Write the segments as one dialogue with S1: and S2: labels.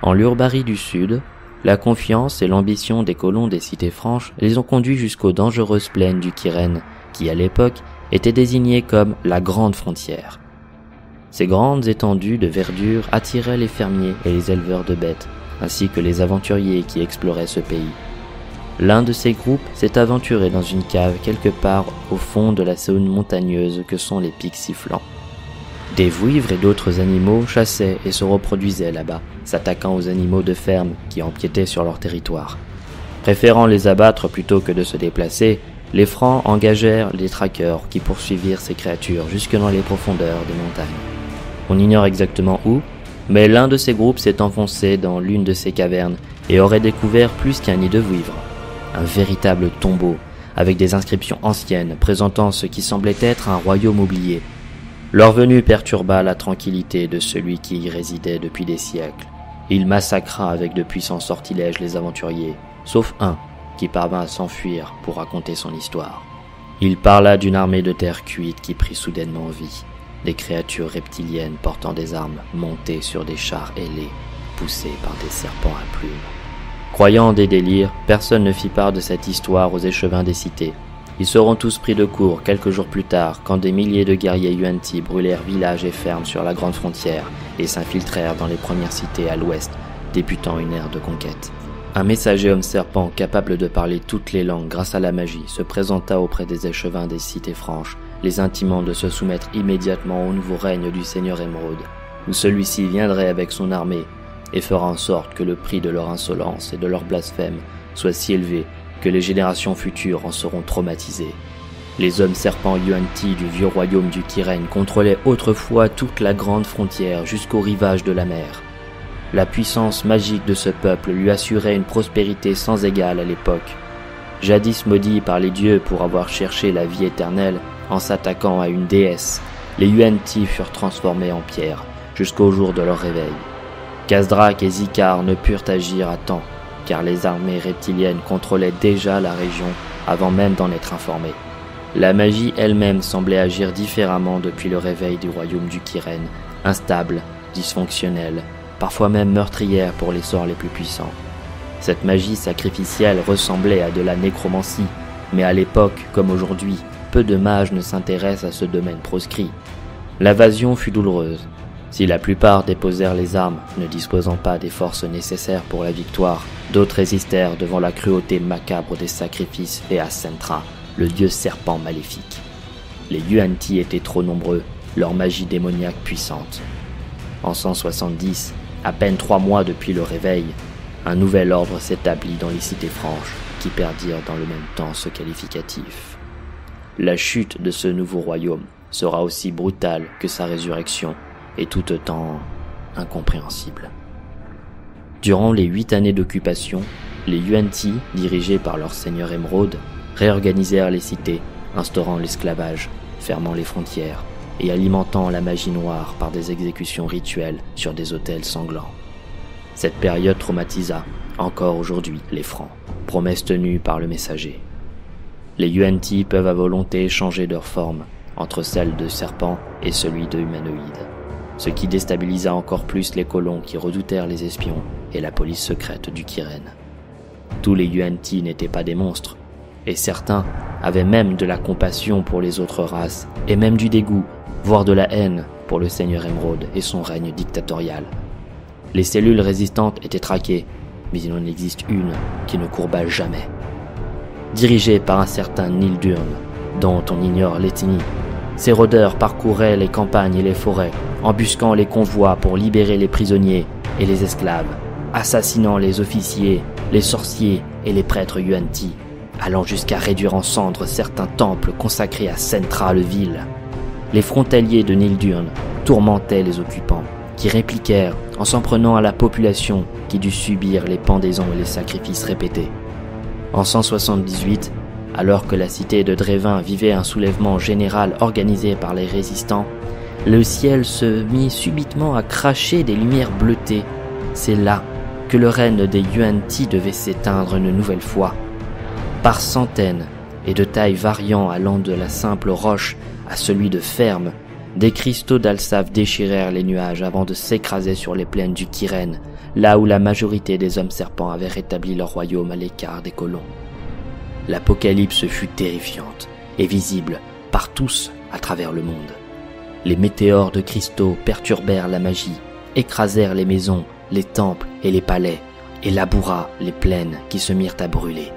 S1: En l'Urbarie du Sud, la confiance et l'ambition des colons des cités franches les ont conduits jusqu'aux dangereuses plaines du Kyrène, qui à l'époque était désignée comme la Grande Frontière. Ces grandes étendues de verdure attiraient les fermiers et les éleveurs de bêtes, ainsi que les aventuriers qui exploraient ce pays. L'un de ces groupes s'est aventuré dans une cave quelque part au fond de la zone montagneuse que sont les pics sifflants. Des vouivres et d'autres animaux chassaient et se reproduisaient là-bas, s'attaquant aux animaux de ferme qui empiétaient sur leur territoire. Préférant les abattre plutôt que de se déplacer, les Francs engagèrent les traqueurs qui poursuivirent ces créatures jusque dans les profondeurs des montagnes. On ignore exactement où, mais l'un de ces groupes s'est enfoncé dans l'une de ces cavernes et aurait découvert plus qu'un nid de vouivres. Un véritable tombeau, avec des inscriptions anciennes présentant ce qui semblait être un royaume oublié. Leur venue perturba la tranquillité de celui qui y résidait depuis des siècles. Il massacra avec de puissants sortilèges les aventuriers, sauf un qui parvint à s'enfuir pour raconter son histoire. Il parla d'une armée de terre cuite qui prit soudainement vie, des créatures reptiliennes portant des armes montées sur des chars ailés, poussés par des serpents à plumes. Croyant en des délires, personne ne fit part de cette histoire aux échevins des cités. Ils seront tous pris de court quelques jours plus tard quand des milliers de guerriers Yuan-ti brûlèrent villages et fermes sur la grande frontière et s'infiltrèrent dans les premières cités à l'ouest, débutant une ère de conquête. Un messager homme-serpent capable de parler toutes les langues grâce à la magie se présenta auprès des échevins des cités franches, les intimant de se soumettre immédiatement au nouveau règne du Seigneur Émeraude, où celui-ci viendrait avec son armée et fera en sorte que le prix de leur insolence et de leur blasphème soit si élevé que les générations futures en seront traumatisées. Les hommes serpents Yuan-ti du vieux royaume du Kyrène contrôlaient autrefois toute la grande frontière jusqu'au rivage de la mer. La puissance magique de ce peuple lui assurait une prospérité sans égale à l'époque. Jadis maudits par les dieux pour avoir cherché la vie éternelle en s'attaquant à une déesse, les Yuan-ti furent transformés en pierre jusqu'au jour de leur réveil. Khaz'drak et Zikar ne purent agir à temps, car les armées reptiliennes contrôlaient déjà la région avant même d'en être informées. La magie elle-même semblait agir différemment depuis le réveil du royaume du Kyrène, instable, dysfonctionnelle, parfois même meurtrière pour les sorts les plus puissants. Cette magie sacrificielle ressemblait à de la nécromancie, mais à l'époque, comme aujourd'hui, peu de mages ne s'intéressent à ce domaine proscrit. L'invasion fut douloureuse. Si la plupart déposèrent les armes, ne disposant pas des forces nécessaires pour la victoire, d'autres résistèrent devant la cruauté macabre des sacrifices et à Sentra, le dieu serpent maléfique. Les Yuan-ti étaient trop nombreux, leur magie démoniaque puissante. En 170, à peine 3 mois depuis le réveil, un nouvel ordre s'établit dans les cités franches, qui perdirent dans le même temps ce qualificatif. La chute de ce nouveau royaume sera aussi brutale que sa résurrection, et tout autant incompréhensible. Durant les 8 années d'occupation, les Yuan-ti, dirigés par leur seigneur Émeraude, réorganisèrent les cités, instaurant l'esclavage, fermant les frontières et alimentant la magie noire par des exécutions rituelles sur des autels sanglants. Cette période traumatisa, encore aujourd'hui, les Francs, promesse tenue par le messager. Les Yuan-ti peuvent à volonté changer leur forme, entre celle de serpent et celui de humanoïde, ce qui déstabilisa encore plus les colons qui redoutèrent les espions et la police secrète du Kyrène. Tous les Yuan-ti n'étaient pas des monstres, et certains avaient même de la compassion pour les autres races, et même du dégoût, voire de la haine pour le seigneur Émeraude et son règne dictatorial. Les cellules résistantes étaient traquées, mais il en existe une qui ne courba jamais. Dirigée par un certain Nildur, dont on ignore l'ethnie, ces rôdeurs parcouraient les campagnes et les forêts, embusquant les convois pour libérer les prisonniers et les esclaves, assassinant les officiers, les sorciers et les prêtres Yuan-ti, allant jusqu'à réduire en cendres certains temples consacrés à Sentra le Vil. Les frontaliers de Nildur tourmentaient les occupants, qui répliquèrent en s'en prenant à la population qui dut subir les pendaisons et les sacrifices répétés. En 178, alors que la cité de Drévin vivait un soulèvement général organisé par les résistants, le ciel se mit subitement à cracher des lumières bleutées. C'est là que le règne des Yuan-ti devait s'éteindre une nouvelle fois. Par centaines, et de taille variant allant de la simple roche à celui de ferme, Des cristaux d'Alsace déchirèrent les nuages avant de s'écraser sur les plaines du Kyrène, là où la majorité des hommes serpents avaient rétabli leur royaume à l'écart des colons. L'apocalypse fut terrifiante et visible par tous à travers le monde. Les météores de cristaux perturbèrent la magie, écrasèrent les maisons, les temples et les palais, et laboura les plaines qui se mirent à brûler.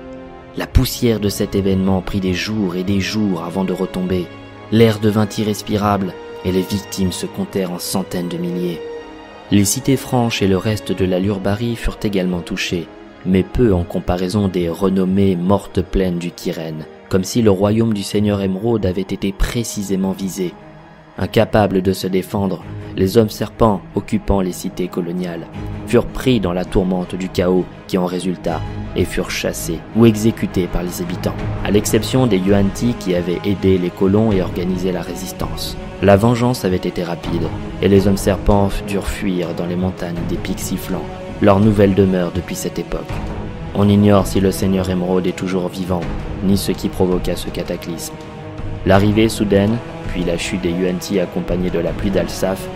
S1: La poussière de cet événement prit des jours et des jours avant de retomber. L'air devint irrespirable et les victimes se comptèrent en centaines de milliers. Les cités franches et le reste de la Lurbarie furent également touchés, mais peu en comparaison des renommées mortes plaines du Kyrène, comme si le royaume du Seigneur Émeraude avait été précisément visé. Incapables de se défendre, les hommes serpents occupant les cités coloniales furent pris dans la tourmente du chaos qui en résulta et furent chassés ou exécutés par les habitants, à l'exception des Yuan-ti qui avaient aidé les colons et organisé la résistance. La vengeance avait été rapide et les hommes serpents durent fuir dans les montagnes des pics sifflants, leur nouvelle demeure depuis cette époque. On ignore si le Seigneur Émeraude est toujours vivant, ni ce qui provoqua ce cataclysme. L'arrivée soudaine, puis la chute des Yuan-ti accompagnée de la pluie d'Alsace,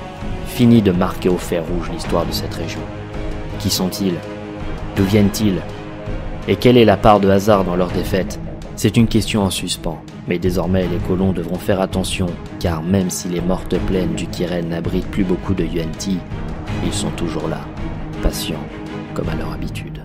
S1: finit de marquer au fer rouge l'histoire de cette région. Qui sont-ils? D'où viennent-ils? Et quelle est la part de hasard dans leur défaite? C'est une question en suspens, mais désormais les colons devront faire attention, car même si les mortes plaines du Kyrène n'abritent plus beaucoup de Yuan-ti, ils sont toujours là, patients comme à leur habitude.